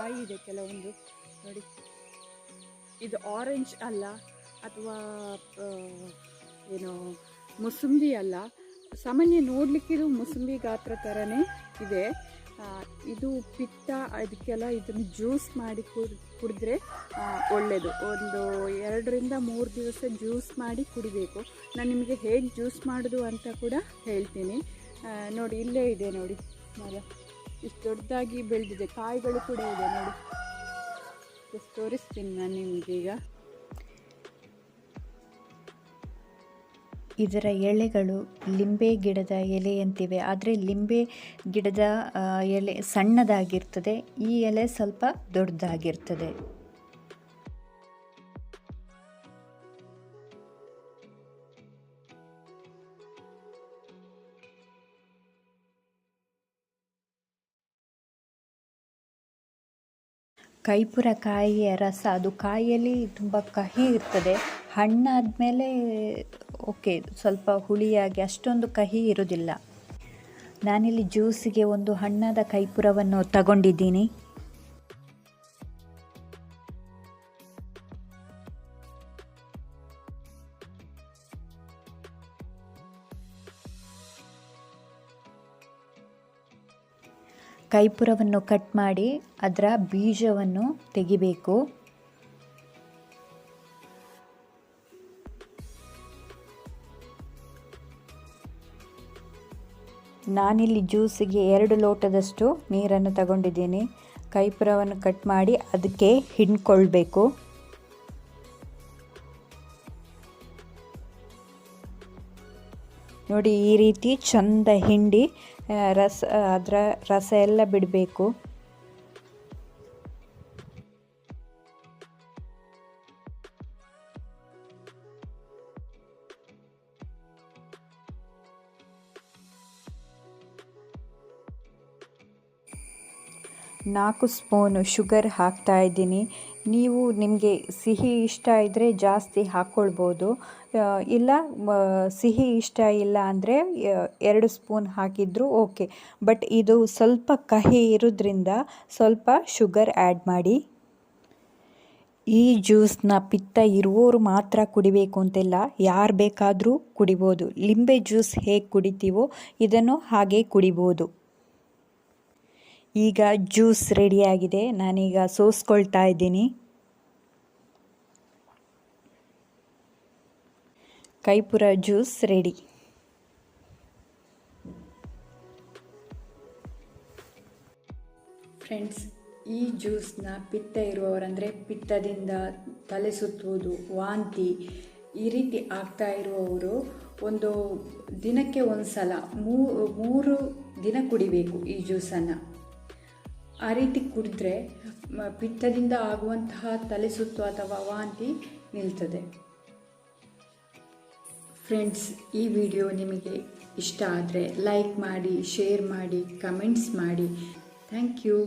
ಕಾಯಿ ಇದೆ ಕೆಲವೊಂದು ನೋಡಿ. ಇದು ಆರೆಂಜ್ ಅಲ್ಲ ಅಥವಾ ಏನು ಮುಸುಂಬಿ ಅಲ್ಲ, ಸಾಮಾನ್ಯ ನೋಡಲಿಕ್ಕೆ ಇದು ಮುಸುಂಬಿ ಗಾತ್ರ ಥರನೇ ಇದೆ. ಇದು ಪಿತ್ತ ಅದಕ್ಕೆಲ್ಲ ಇದನ್ನು ಜ್ಯೂಸ್ ಮಾಡಿ ಕುಡಿದ್ರೆ ಒಳ್ಳೆಯದು. ಒಂದು 2 ರಿಂದ 3 ದಿವಸ ಜ್ಯೂಸ್ ಮಾಡಿ ಕುಡಿಬೇಕು. ನಾನು ನಿಮಗೆ ಹೇಗೆ ಜ್ಯೂಸ್ ಮಾಡೋದು ಅಂತ ಕೂಡ ಹೇಳ್ತೀನಿ. ನೋಡಿ ಇಲ್ಲೇ ಇದೆ ನೋಡಿ ಮರ, ಇಷ್ಟು ದೊಡ್ಡದಾಗಿ ಬೆಳೆದಿದೆ, ಕಾಯಿಗಳು ಕೂಡ ಇದೆ ನೋಡಿ. ತೋರಿಸ್ತೀನಿ ನಾನು ನಿಮಗೆ ಈಗ. ಇದರ ಎಲೆಗಳು ಲಿಂಬೆ ಗಿಡದ ಎಲೆಯಂತಿವೆ, ಆದರೆ ಲಿಂಬೆ ಗಿಡದ ಎಲೆ ಸಣ್ಣದಾಗಿರ್ತದೆ, ಈ ಎಲೆ ಸ್ವಲ್ಪ ದೊಡ್ಡದಾಗಿರ್ತದೆ. ಕೈಪುರ ಕಾಯಿಯ ರಸ, ಅದು ಕಾಯಿಯಲ್ಲಿ ತುಂಬ ಕಹಿ ಇರ್ತದೆ, ಹಣ್ಣಾದಮೇಲೆ ಓಕೆ ಸ್ವಲ್ಪ ಹುಳಿಯಾಗಿ ಅಷ್ಟೊಂದು ಕಹಿ ಇರೋದಿಲ್ಲ. ನಾನಿಲ್ಲಿ ಜ್ಯೂಸಿಗೆ ಒಂದು ಹಣ್ಣಾದ ಕೈಪುರವನ್ನು ತಗೊಂಡಿದ್ದೀನಿ. ಕೈಪುರವನ್ನು ಕಟ್ ಮಾಡಿ ಅದರ ಬೀಜವನ್ನು ತೆಗಿಬೇಕು. ನಾನಿಲ್ಲಿ ಜ್ಯೂಸಿಗೆ 2 ಲೋಟದಷ್ಟು ನೀರನ್ನು ತಗೊಂಡಿದ್ದೀನಿ. ಕೈಪುರವನ್ನು ಕಟ್ ಮಾಡಿ ಅದಕ್ಕೆ ಹಿಂಡ್ಕೊಳ್ಬೇಕು. ನೋಡಿ ಈ ರೀತಿ ಚಂದ ಹಿಂಡಿ ಅದರ ರಸ ಎಲ್ಲ ಬಿಡಬೇಕು. ನಾಲ್ಕು ಸ್ಪೂನು ಶುಗರ್ ಹಾಕ್ತಾ ಇದ್ದೀನಿ. ನೀವು ನಿಮಗೆ ಸಿಹಿ ಇಷ್ಟ ಇದ್ದರೆ ಜಾಸ್ತಿ ಹಾಕ್ಕೊಳ್ಬೋದು, ಇಲ್ಲ ಸಿಹಿ ಇಷ್ಟ ಇಲ್ಲ ಅಂದರೆ 2 ಸ್ಪೂನ್ ಹಾಕಿದರೂ ಓಕೆ. ಬಟ್ ಇದು ಸ್ವಲ್ಪ ಕಹಿ ಇರೋದ್ರಿಂದ ಸ್ವಲ್ಪ ಶುಗರ್ ಆ್ಯಡ್ ಮಾಡಿ. ಈ ಜ್ಯೂಸನ್ನ ಪಿತ್ತ ಇರುವವರು ಮಾತ್ರ ಕುಡಿಬೇಕು ಅಂತಿಲ್ಲ, ಯಾರು ಬೇಕಾದರೂ ಕುಡಿಬೋದು. ಲಿಂಬೆ ಜ್ಯೂಸ್ ಹೇಗೆ ಕುಡಿತೀವೋ ಇದನ್ನು ಹಾಗೆ ಕುಡಿಬೋದು. ಈಗ ಜ್ಯೂಸ್ ರೆಡಿಯಾಗಿದೆ, ನಾನೀಗ ಸೋಸ್ಕೊಳ್ತಾ ಇದ್ದೀನಿ. ಕೈಪುರ ಜ್ಯೂಸ್ ರೆಡಿ. ಫ್ರೆಂಡ್ಸ್, ಈ ಜ್ಯೂಸನ್ನ ಪಿತ್ತ ಇರುವವರಂದರೆ ಪಿತ್ತದಿಂದ ತಲೆ ಸುತ್ತುವುದು, ವಾಂತಿ ಈ ರೀತಿ ಆಗ್ತಾ ಇರುವವರು ಒಂದು ದಿನಕ್ಕೆ ಒಂದು ಸಲ 3 ದಿನ ಕುಡಿಬೇಕು ಈ ಜ್ಯೂಸನ್ನು. ಆ ರೀತಿ ಕುಡಿದ್ರೆ ಪಿತ್ತದಿಂದ ಆಗುವಂತಹ ತಲೆ ಸುತ್ತು ಅಥವಾ ವಾಂತಿ ನಿಲ್ತದೆ. ಫ್ರೆಂಡ್ಸ್, ಈ ವಿಡಿಯೋ ನಿಮಗೆ ಇಷ್ಟ ಆದರೆ ಲೈಕ್ ಮಾಡಿ, ಶೇರ್ ಮಾಡಿ, ಕಮೆಂಟ್ಸ್ ಮಾಡಿ. Thank you.